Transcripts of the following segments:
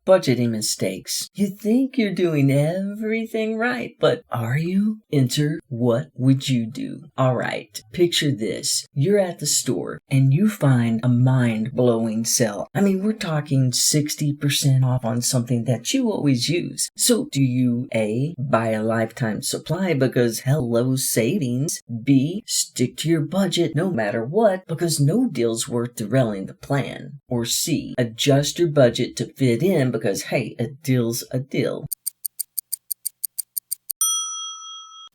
budgeting mistakes. You think you're doing everything right, but are you? Enter what would you do? Alright, picture this. You're at the store and you find a mind-blowing sale. I mean, we're talking 60% off on something that you always use. So do you A, buy a lifetime supply because hello savings? B, stick to your budget no matter what because no deal's worth derailing the plan? Or C, adjust your budget to fit in because hey, a deal's a deal.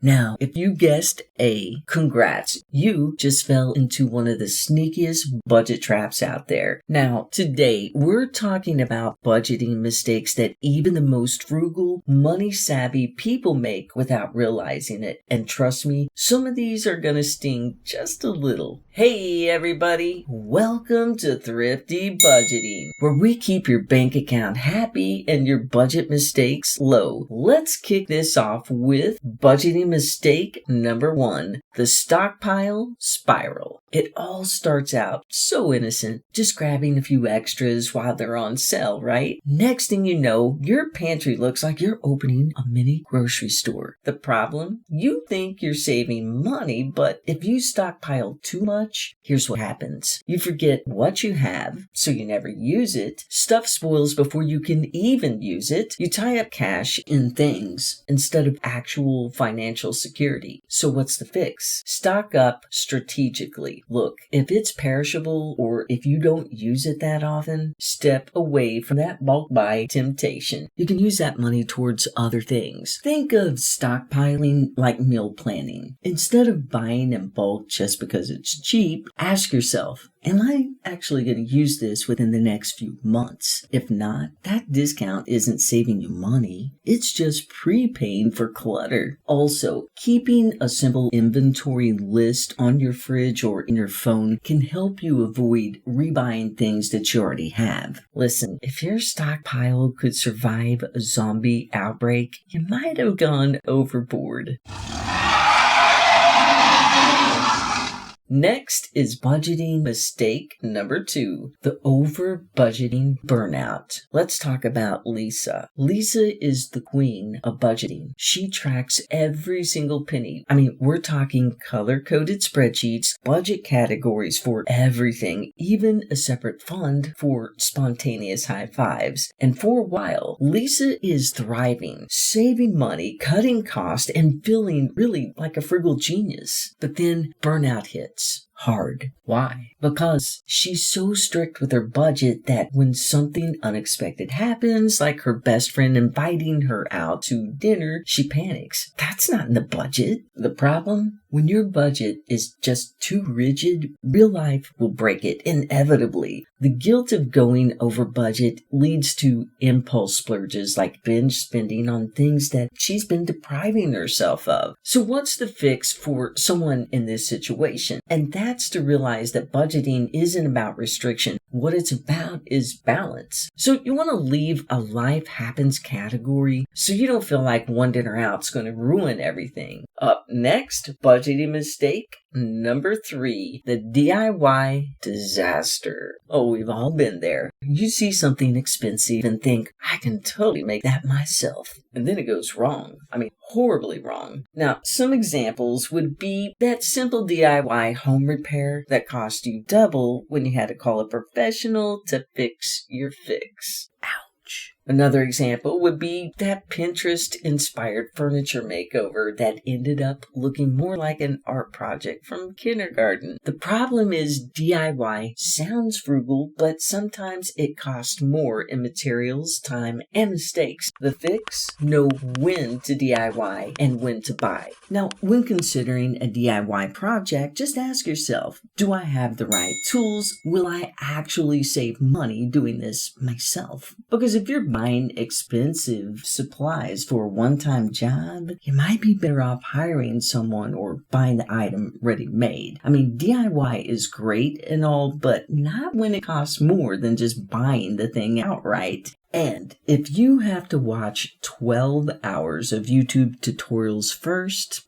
Now, if you guessed A, congrats. You just fell into one of the sneakiest budget traps out there. Now, today, we're talking about budgeting mistakes that even the most frugal, money-savvy people make without realizing it. And trust me, some of these are gonna sting just a little. Hey everybody, welcome to Thrifty Budgeting, where we keep your bank account happy and your budget mistakes low. Let's kick this off with budgeting mistake number 1, the stockpile spiral. It all starts out so innocent, just grabbing a few extras while they're on sale, right? Next thing you know, your pantry looks like you're opening a mini grocery store. The problem? You think you're saving money, but if you stockpile too much, here's what happens. You forget what you have, so you never use it. Stuff spoils before you can even use it. You tie up cash in things instead of actual financial security. So what's the fix? Stock up strategically. Look, if it's perishable or if you don't use it that often, step away from that bulk buy temptation. You can use that money towards other things. Think of stockpiling like meal planning. Instead of buying in bulk just because it's cheap, ask yourself, am I actually going to use this within the next few months? If not, that discount isn't saving you money. It's just prepaying for clutter. Also, keeping a simple inventory list on your fridge or in your phone can help you avoid rebuying things that you already have. Listen, if your stockpile could survive a zombie outbreak, you might have gone overboard. Next is budgeting mistake number 2, the over-budgeting burnout. Let's talk about Lisa. Lisa is the queen of budgeting. She tracks every single penny. I mean, we're talking color-coded spreadsheets, budget categories for everything, even a separate fund for spontaneous high fives. And for a while, Lisa is thriving, saving money, cutting costs, and feeling really like a frugal genius. But then burnout hits. Hard. Why? Because she's so strict with her budget that when something unexpected happens, like her best friend inviting her out to dinner, she panics. That's not in the budget. The problem? When your budget is just too rigid, real life will break it inevitably. The guilt of going over budget leads to impulse splurges like binge spending on things that she's been depriving herself of. So what's the fix for someone in this situation? And that's to realize that budgeting isn't about restriction. What it's about is balance. So you want to leave a life happens category so you don't feel like one dinner out's going to ruin everything. Up next, budgeting mistake number 3, the DIY disaster. Oh, we've all been there. You see something expensive and think, I can totally make that myself. And then it goes wrong. I mean, horribly wrong. Now, some examples would be that simple DIY home repair that cost you double when you had to call a professional to fix your fix. Ouch. Another example would be that Pinterest-inspired furniture makeover that ended up looking more like an art project from kindergarten. The problem is DIY sounds frugal, but sometimes it costs more in materials, time, and mistakes. The fix? Know when to DIY and when to buy. Now, when considering a DIY project, just ask yourself, do I have the right tools? Will I actually save money doing this myself? Because if you're buying expensive supplies for a one-time job, you might be better off hiring someone or buying the item ready-made. I mean, DIY is great and all, but not when it costs more than just buying the thing outright. And if you have to watch 12 hours of YouTube tutorials first,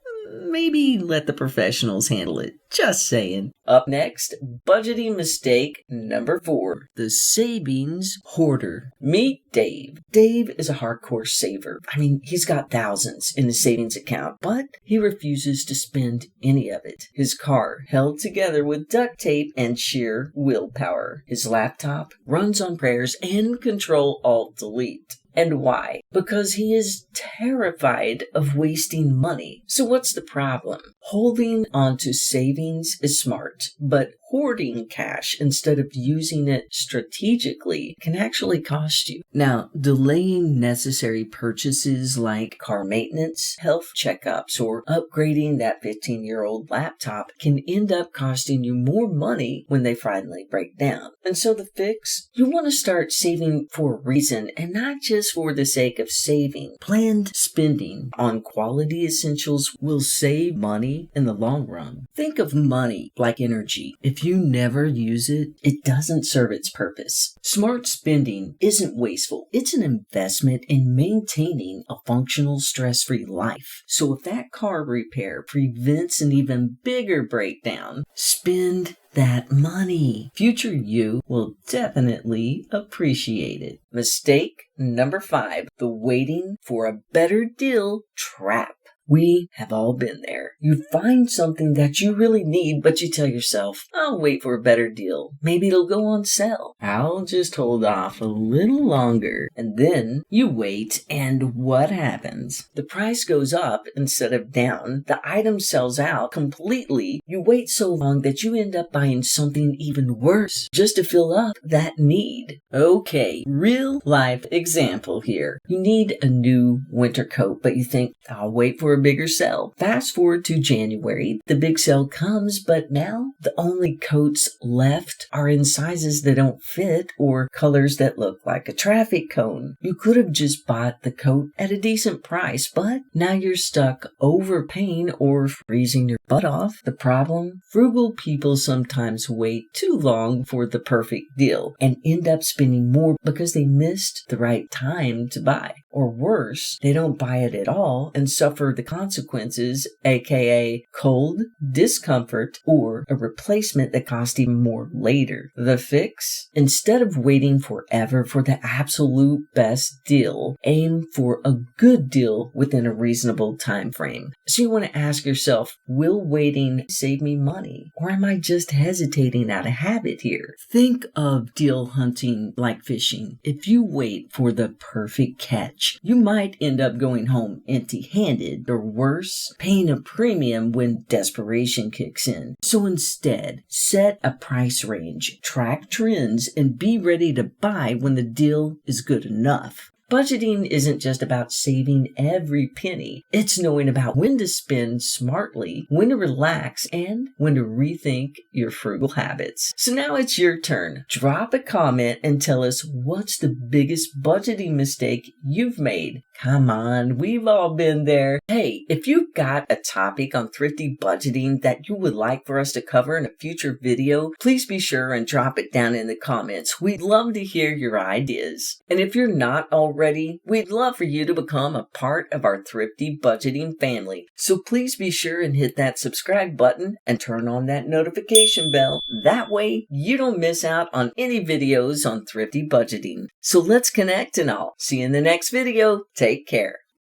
maybe let the professionals handle it. Just saying. Up next, budgeting mistake number 4, the savings hoarder. Meet Dave. Dave is a hardcore saver. He's got thousands in his savings account, but he refuses to spend any of it. His car held together with duct tape and sheer willpower. His laptop runs on prayers and Control-Alt-Delete. And why? Because he is terrified of wasting money. So what's the problem? Holding on to savings is smart, but hoarding cash instead of using it strategically can actually cost you. Now, delaying necessary purchases like car maintenance, health checkups, or upgrading that 15-year-old laptop can end up costing you more money when they finally break down. And so the fix? You want to start saving for a reason and not just for the sake of saving. Planned spending on quality essentials will save money in the long run. Think of money like energy. If you never use it, it doesn't serve its purpose. Smart spending isn't wasteful. It's an investment in maintaining a functional, stress-free life. So if that car repair prevents an even bigger breakdown, spend that money. Future you will definitely appreciate it. Mistake number 5, the waiting for a better deal trap. We have all been there. You find something that you really need, but you tell yourself, I'll wait for a better deal. Maybe it'll go on sale. I'll just hold off a little longer. And then you wait, and what happens? The price goes up instead of down. The item sells out completely. You wait so long that you end up buying something even worse just to fill up that need. Okay, real life example here. You need a new winter coat, but you think, I'll wait for a bigger sale. Fast forward to January, the big sale comes, but now the only coats left are in sizes that don't fit or colors that look like a traffic cone. You could have just bought the coat at a decent price, but now you're stuck overpaying or freezing your butt off. The problem? Frugal people sometimes wait too long for the perfect deal and end up spending more because they missed the right time to buy. Or worse, they don't buy it at all and suffer the consequences, aka cold, discomfort, or a replacement that costs even more later. The fix? Instead of waiting forever for the absolute best deal, aim for a good deal within a reasonable time frame. So you want to ask yourself, will waiting save me money? Or am I just hesitating out of habit here? Think of deal hunting like fishing. If you wait for the perfect catch, you might end up going home empty-handed, or worse, paying a premium when desperation kicks in. So instead, set a price range, track trends, and be ready to buy when the deal is good enough. Budgeting isn't just about saving every penny. It's knowing about when to spend smartly, when to relax, and when to rethink your frugal habits. So now it's your turn. Drop a comment and tell us what's the biggest budgeting mistake you've made. Come on, we've all been there. Hey, if you've got a topic on thrifty budgeting that you would like for us to cover in a future video, please be sure and drop it down in the comments. We'd love to hear your ideas. And if you're not already, we'd love for you to become a part of our thrifty budgeting family. So please be sure and hit that subscribe button and turn on that notification bell. That way, you don't miss out on any videos on thrifty budgeting. So let's connect and I'll see you in the next video. Take care.